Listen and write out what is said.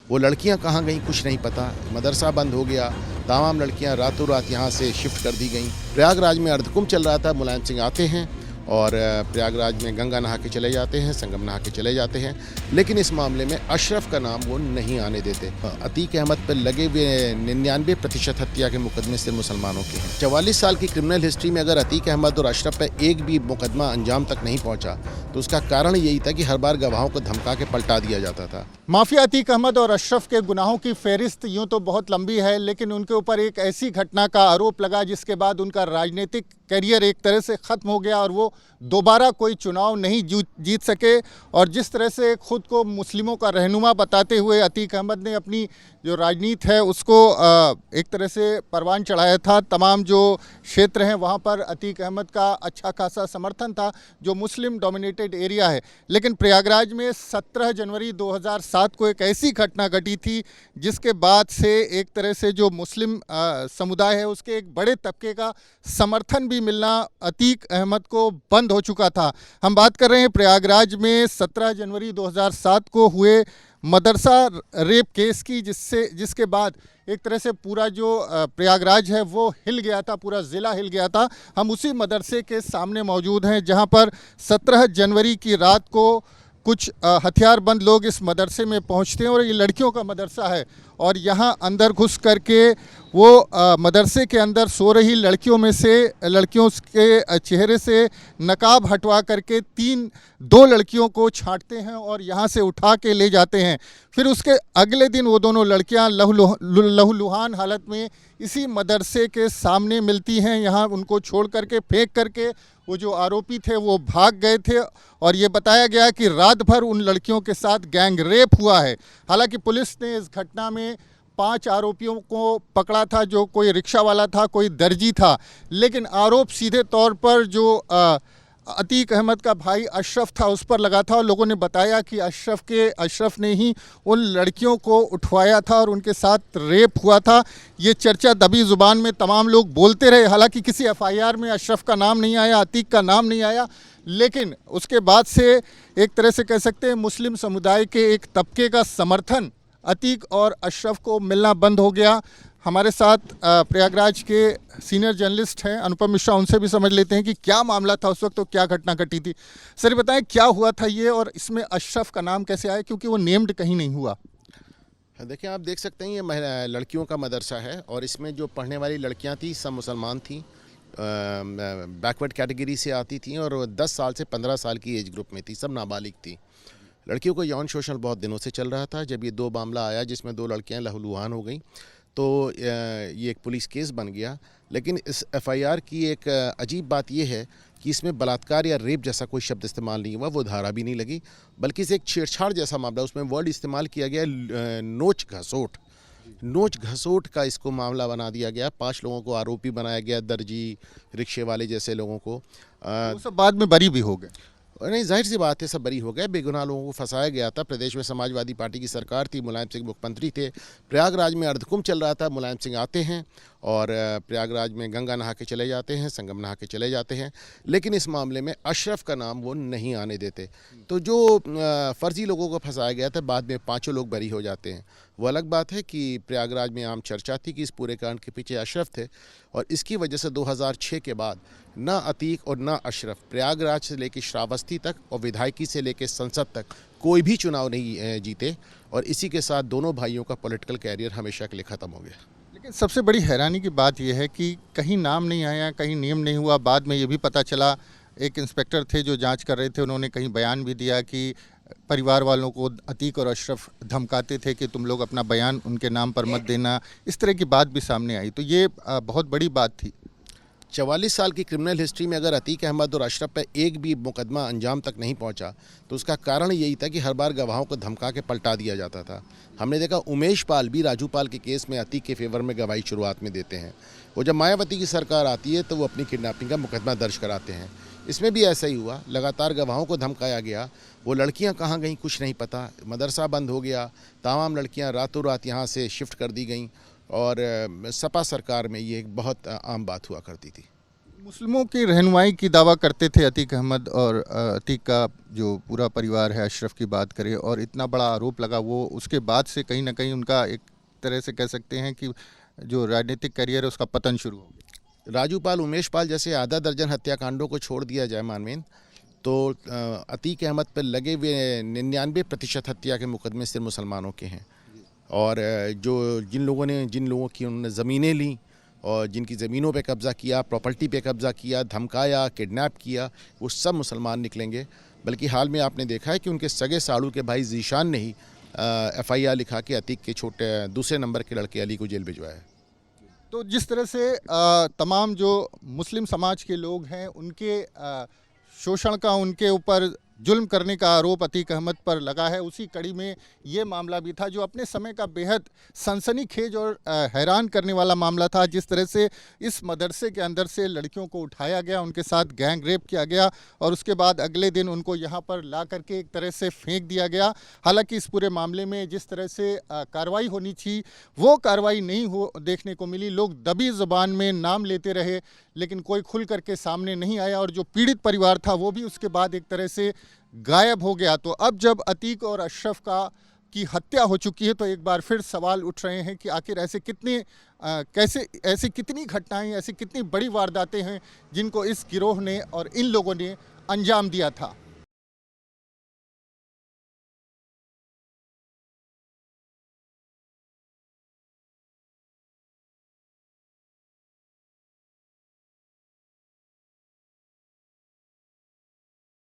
वो लड़कियां कहाँ गईं कुछ नहीं पता। मदरसा बंद हो गया, तमाम लड़कियां रातों रात यहाँ से शिफ्ट कर दी गईं। प्रयागराज में अर्धकुंभ चल रहा था, मुलायम सिंह आते हैं और प्रयागराज में गंगा नहा के चले जाते हैं, संगम नहा के चले जाते हैं, लेकिन इस मामले में अशरफ का नाम वो नहीं आने देते। अतीक अहमद पर लगे हुए 99% हत्या के मुकदमे सिर्फ मुसलमानों के हैं। 44 साल की क्रिमिनल हिस्ट्री में अगर अतीक अहमद और अशरफ पर एक भी मुकदमा अंजाम तक नहीं पहुंचा तो उसका कारण यही था कि हर बार गवाहों को धमका के पलटा दिया जाता था। माफिया अतीक अहमद और अशरफ के गुनाहों की फहरिस्त यूं तो बहुत लंबी है, लेकिन उनके ऊपर एक ऐसी घटना का आरोप लगा जिसके बाद उनका राजनीतिक करियर एक तरह से ख़त्म हो गया और वो दोबारा कोई चुनाव नहीं जीत सके। और जिस तरह से खुद को मुस्लिमों का रहनुमा बताते हुए अतीक अहमद ने अपनी जो राजनीति है उसको एक तरह से परवान चढ़ाया था। तमाम जो क्षेत्र हैं वहाँ पर अतीक अहमद का अच्छा खासा समर्थन था, जो मुस्लिम डोमिनेटेड एरिया है। लेकिन प्रयागराज में 17 जनवरी 2007 को एक ऐसी घटना घटी थी जिसके बाद से एक तरह से जो मुस्लिम समुदाय है उसके एक बड़े तबके का समर्थन भी मिलना अतीक अहमद को बंद हो चुका था। हम बात कर रहे हैं प्रयागराज में 17 जनवरी 2007 को हुए मदरसा रेप केस की, जिसके बाद एक तरह से पूरा जो प्रयागराज है वो हिल गया था, पूरा ज़िला हिल गया था। हम उसी मदरसे के सामने मौजूद हैं जहां पर 17 जनवरी की रात को कुछ हथियारबंद लोग इस मदरसे में पहुंचते हैं और ये लड़कियों का मदरसा है और यहाँ अंदर घुस करके वो मदरसे के अंदर सो रही लड़कियों के चेहरे से नकाब हटवा करके दो लड़कियों को छांटते हैं और यहाँ से उठा के ले जाते हैं। फिर उसके अगले दिन वो दोनों लड़कियाँ लहूलुहान हालत में इसी मदरसे के सामने मिलती हैं। यहाँ उनको छोड़ करके फेंक करके वो जो आरोपी थे वो भाग गए थे और ये बताया गया कि रात भर उन लड़कियों के साथ गैंग रेप हुआ है। हालांकि पुलिस ने इस घटना में 5 आरोपियों को पकड़ा था, जो कोई रिक्शा वाला था, कोई दर्जी था। लेकिन आरोप सीधे तौर पर जो अतीक अहमद का भाई अशरफ था उस पर लगा था और लोगों ने बताया कि अशरफ ने ही उन लड़कियों को उठवाया था और उनके साथ रेप हुआ था। ये चर्चा दबी ज़ुबान में तमाम लोग बोलते रहे। हालांकि किसी एफआईआर में अशरफ का नाम नहीं आया, अतीक का नाम नहीं आया, लेकिन उसके बाद से एक तरह से कह सकते हैं मुस्लिम समुदाय के एक तबके का समर्थन अतीक और अशरफ को मिलना बंद हो गया। हमारे साथ प्रयागराज के सीनियर जर्नलिस्ट हैं अनुपम मिश्रा, उनसे भी समझ लेते हैं कि क्या मामला था उस वक्त, तो क्या घटना घटी थी। सर बताएं क्या हुआ था ये और इसमें अशरफ का नाम कैसे आया, क्योंकि वो नेम्ड कहीं नहीं हुआ। देखिए, आप देख सकते हैं ये लड़कियों का मदरसा है और इसमें जो पढ़ने वाली लड़कियां थी सब मुसलमान थी, बैकवर्ड कैटेगरी से आती थी और 10 साल से 15 साल की एज ग्रुप में थी, सब नाबालिग थी। लड़कियों को यौन शोषण बहुत दिनों से चल रहा था। जब ये 2 मामला आया जिसमें 2 लड़कियां लहूलुहान हो गई तो ये एक पुलिस केस बन गया। लेकिन इस एफआईआर की एक अजीब बात यह है कि इसमें बलात्कार या रेप जैसा कोई शब्द इस्तेमाल नहीं हुआ, वो धारा भी नहीं लगी, बल्कि इसे एक छेड़छाड़ जैसा मामला, उसमें वर्ड इस्तेमाल किया गया नोच घसोट का इसको मामला बना दिया गया। 5 लोगों को आरोपी बनाया गया, दर्जी, रिक्शे वाले जैसे लोगों को। वो सब बाद में बरी भी हो गए। नहीं, जाहिर सी बात है सब बरी हो गए। बेगुनाह लोगों को फंसाया गया था। प्रदेश में समाजवादी पार्टी की सरकार थी, मुलायम सिंह मुख्यमंत्री थे, प्रयागराज में अर्धकुंभ चल रहा था, मुलायम सिंह आते हैं और प्रयागराज में गंगा नहा के चले जाते हैं, संगम नहा के चले जाते हैं, लेकिन इस मामले में अशरफ का नाम वो नहीं आने देते। तो जो फर्जी लोगों को फंसाया गया था बाद में 5 लोग बरी हो जाते हैं। वो अलग बात है कि प्रयागराज में आम चर्चा थी कि इस पूरे कांड के पीछे अशरफ थे और इसकी वजह से 2006 के बाद ना अतीक और ना अशरफ प्रयागराज से लेकर श्रावस्ती तक और विधायकी से लेकर संसद तक कोई भी चुनाव नहीं जीते और इसी के साथ दोनों भाइयों का पॉलिटिकल कैरियर हमेशा के लिए ख़त्म हो गया। लेकिन सबसे बड़ी हैरानी की बात यह है कि कहीं नाम नहीं आया, कहीं नेम नहीं हुआ। बाद में ये भी पता चला, एक इंस्पेक्टर थे जो जांच कर रहे थे, उन्होंने कहीं बयान भी दिया कि परिवार वालों को अतीक और अशरफ धमकाते थे कि तुम लोग अपना बयान उनके नाम पर मत देना। इस तरह की बात भी सामने आई, तो ये बहुत बड़ी बात थी। 44 साल की क्रिमिनल हिस्ट्री में अगर अतीक अहमद और अशरफ पर एक भी मुकदमा अंजाम तक नहीं पहुंचा तो उसका कारण यही था कि हर बार गवाहों को धमका के पलटा दिया जाता था। हमने देखा उमेश पाल भी राजू पाल के केस में अतीक के फेवर में गवाही शुरुआत में देते हैं। वो जब मायावती की सरकार आती है तो वो अपनी किडनैपिंग का मुकदमा दर्ज कराते हैं। इसमें भी ऐसा ही हुआ, लगातार गवाहों को धमकाया गया। वो लड़कियां कहाँ गईं कुछ नहीं पता, मदरसा बंद हो गया, तमाम लड़कियां रातों रात यहाँ से शिफ्ट कर दी गईं और सपा सरकार में ये एक बहुत आम बात हुआ करती थी। मुस्लिमों की रहनुमाई की दावा करते थे अतीक अहमद, और अतीक का जो पूरा परिवार है, अशरफ की बात करें, और इतना बड़ा आरोप लगा, वो उसके बाद से कहीं ना कहीं उनका एक तरह से कह सकते हैं कि जो राजनीतिक करियर है उसका पतन शुरू हो गया। राजू पाल, उमेश पाल जैसे आधा दर्जन हत्याकांडों को छोड़ दिया जाए मानवेन, तो अतीक अहमद पर लगे हुए 99% हत्या के मुकदमे सिर्फ मुसलमानों के हैं। और जिन लोगों की उन्होंने ज़मीनें ली और जिनकी ज़मीनों पे कब्ज़ा किया, प्रॉपर्टी पे कब्ज़ा किया, धमकाया, किडनैप किया, वो सब मुसलमान निकलेंगे। बल्कि हाल में आपने देखा है कि उनके सगे साड़ू के भाई जीशान ने ही FIR लिखा के अतीक के छोटे दूसरे नंबर के लड़के अली को जेल भिजवाया है। तो जिस तरह से तमाम जो मुस्लिम समाज के लोग हैं उनके शोषण का, उनके ऊपर जुल्म करने का आरोप अतीक अहमद पर लगा है, उसी कड़ी में ये मामला भी था जो अपने समय का बेहद सनसनीखेज और हैरान करने वाला मामला था। जिस तरह से इस मदरसे के अंदर से लड़कियों को उठाया गया, उनके साथ गैंग रेप किया गया और उसके बाद अगले दिन उनको यहाँ पर ला करके एक तरह से फेंक दिया गया। हालांकि इस पूरे मामले में जिस तरह से कार्रवाई होनी थी वो कार्रवाई नहीं हो देखने को मिली। लोग दबी ज़ुबान में नाम लेते रहे लेकिन कोई खुल करके सामने नहीं आया, और जो पीड़ित परिवार था वो भी उसके बाद एक तरह से गायब हो गया। तो अब जब अतीक और अशरफ की हत्या हो चुकी है तो एक बार फिर सवाल उठ रहे हैं कि आखिर ऐसे कितनी घटनाएं, ऐसी कितनी बड़ी वारदातें हैं जिनको इस गिरोह ने और इन लोगों ने अंजाम दिया था।